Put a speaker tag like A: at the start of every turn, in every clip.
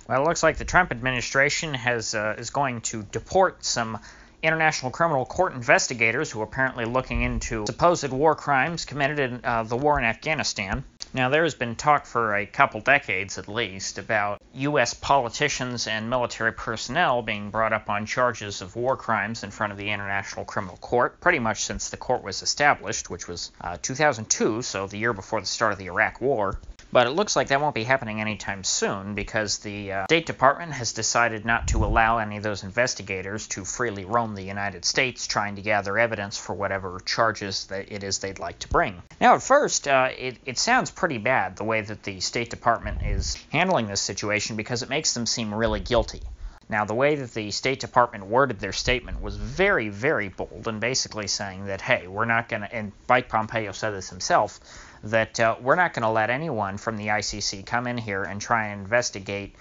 A: Well, it looks like the Trump administration is going to deport some International Criminal Court investigators who are apparently looking into supposed war crimes committed in the war in Afghanistan. Now, there has been talk for a couple decades at least about U.S. politicians and military personnel being brought up on charges of war crimes in front of the International Criminal Court, pretty much since the court was established, which was 2002, so the year before the start of the Iraq War. But it looks like that won't be happening anytime soon because the State Department has decided not to allow any of those investigators to freely roam the United States trying to gather evidence for whatever charges that it is they'd like to bring. Now, at first, it sounds pretty bad the way that the State Department is handling this situation because it makes them seem really guilty. Now, the way that the State Department worded their statement was very, very bold and basically saying that, hey, we're not going to, and Mike Pompeo said this himself, that we're not going to let anyone from the ICC come in here and try and investigate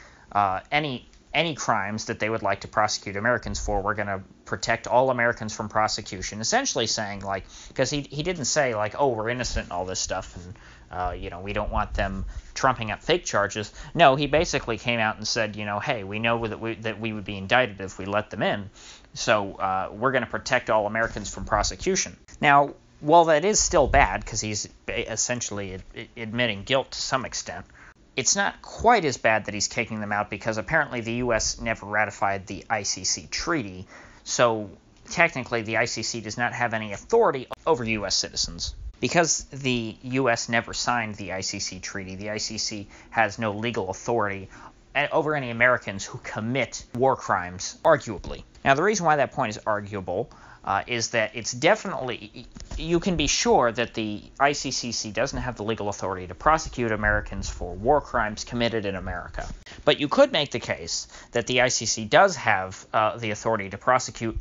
A: any crimes that they would like to prosecute Americans for. We're going to protect all Americans from prosecution, essentially saying, like, because he didn't say, like, oh, we're innocent and all this stuff, and, we don't want them trumping up fake charges. No, he basically came out and said, hey, we know that we would be indicted if we let them in, so we're going to protect all Americans from prosecution. Now, while that is still bad, because he's essentially admitting guilt to some extent, it's not quite as bad that he's kicking them out because apparently the U.S. never ratified the ICC treaty, so technically the ICC does not have any authority over U.S. citizens. Because the U.S. never signed the ICC treaty, the ICC has no legal authority over any Americans who commit war crimes, arguably. Now, the reason why that point is arguable is that it's definitely, you can be sure that the ICCC doesn't have the legal authority to prosecute Americans for war crimes committed in America. But you could make the case that the ICC does have the authority to prosecute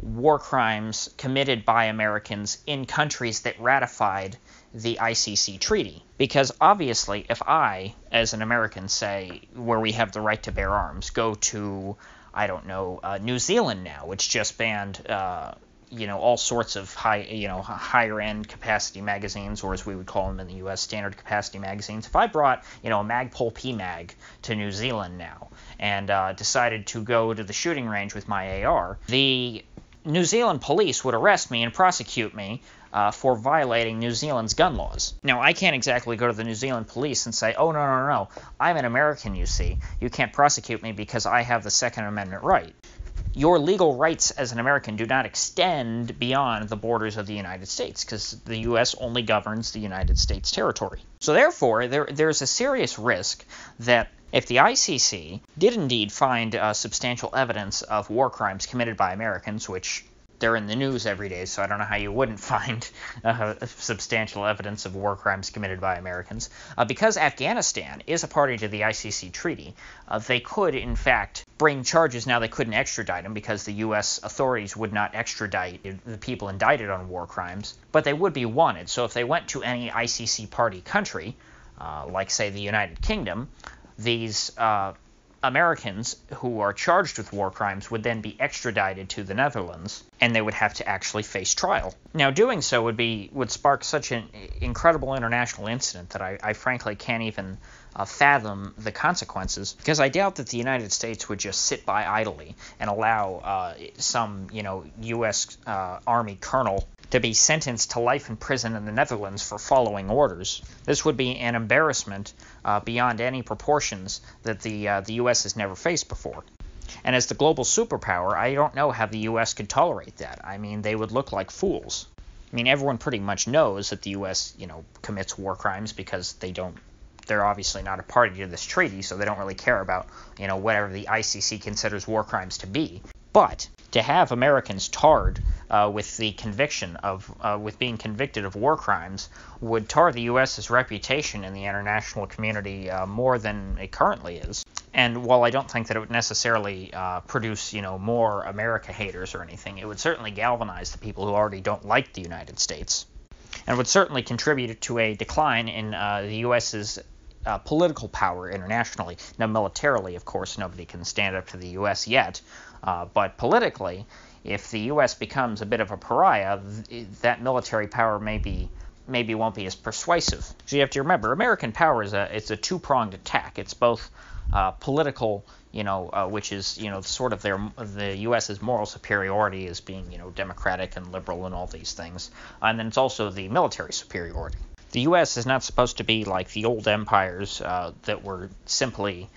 A: war crimes committed by Americans in countries that ratified the ICC treaty. Because obviously, if I, as an American, say, where we have the right to bear arms, go to, I don't know, New Zealand now, which just banned, all sorts of higher-end capacity magazines, or as we would call them in the U.S., standard capacity magazines. If I brought, a Magpul PMag to New Zealand now and decided to go to the shooting range with my AR, the New Zealand police would arrest me and prosecute me for violating New Zealand's gun laws. Now, I can't exactly go to the New Zealand police and say, oh, no, I'm an American, you see. You can't prosecute me because I have the Second Amendment right. Your legal rights as an American do not extend beyond the borders of the United States because the U.S. only governs the United States territory. So therefore, there's a serious risk that if the ICC did indeed find substantial evidence of war crimes committed by Americans, which they're in the news every day, so I don't know how you wouldn't find substantial evidence of war crimes committed by Americans. Because Afghanistan is a party to the ICC treaty, they could, in fact, bring charges. Now, they couldn't extradite them because the U.S. authorities would not extradite the people indicted on war crimes, but they would be wanted. So if they went to any ICC party country, like, say, the United Kingdom, these Americans who are charged with war crimes would then be extradited to the Netherlands, and they would have to actually face trial. Now, doing so would spark such an incredible international incident that I frankly can't even fathom the consequences, because I doubt that the United States would just sit by idly and allow some, U.S. Army colonel to be sentenced to life in prison in the Netherlands for following orders. This would be an embarrassment beyond any proportions that the U.S. has never faced before. And as the global superpower, I don't know how the U.S. could tolerate that. I mean, they would look like fools. I mean, everyone pretty much knows that the U.S., commits war crimes because they're obviously not a party to this treaty, so they don't really care about, whatever the ICC considers war crimes to be. But to have Americans tarred with the conviction with being convicted of war crimes would tar the U.S.'s reputation in the international community more than it currently is. And while I don't think that it would necessarily produce, more America haters or anything, it would certainly galvanize the people who already don't like the United States, and would certainly contribute to a decline in the U.S.'s political power internationally. Now, militarily, of course, nobody can stand up to the U.S. yet, but politically, if the U.S. becomes a bit of a pariah, that military power may be maybe won't be as persuasive. So you have to remember, American power is it's a two-pronged attack. It's both political, which is, sort of the U.S.'s moral superiority as being, democratic and liberal and all these things. And then it's also the military superiority. The U.S. is not supposed to be like the old empires that were simply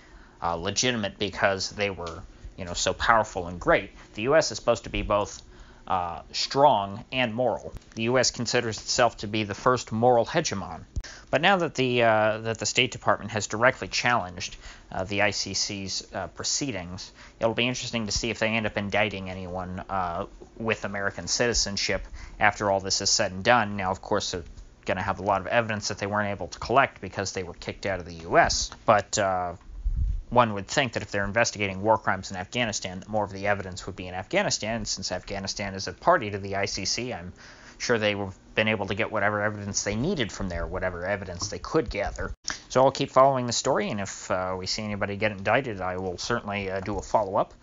A: legitimate because they were, so powerful and great. The U.S. is supposed to be both strong and moral. The U.S. considers itself to be the first moral hegemon. But now that the State Department has directly challenged the ICC's proceedings, it'll be interesting to see if they end up indicting anyone with American citizenship after all this is said and done. Now, of course, they're going to have a lot of evidence that they weren't able to collect because they were kicked out of the U.S. But one would think that if they're investigating war crimes in Afghanistan, that more of the evidence would be in Afghanistan. And since Afghanistan is a party to the ICC, I'm sure they would have been able to get whatever evidence they needed from there, whatever evidence they could gather. So I'll keep following the story, and if we see anybody get indicted, I will certainly do a follow-up.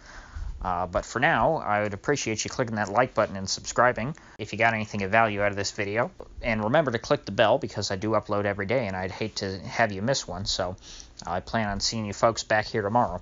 A: But for now, I would appreciate you clicking that like button and subscribing if you got anything of value out of this video. And remember to click the bell because I do upload every day, and I'd hate to have you miss one. So I plan on seeing you folks back here tomorrow.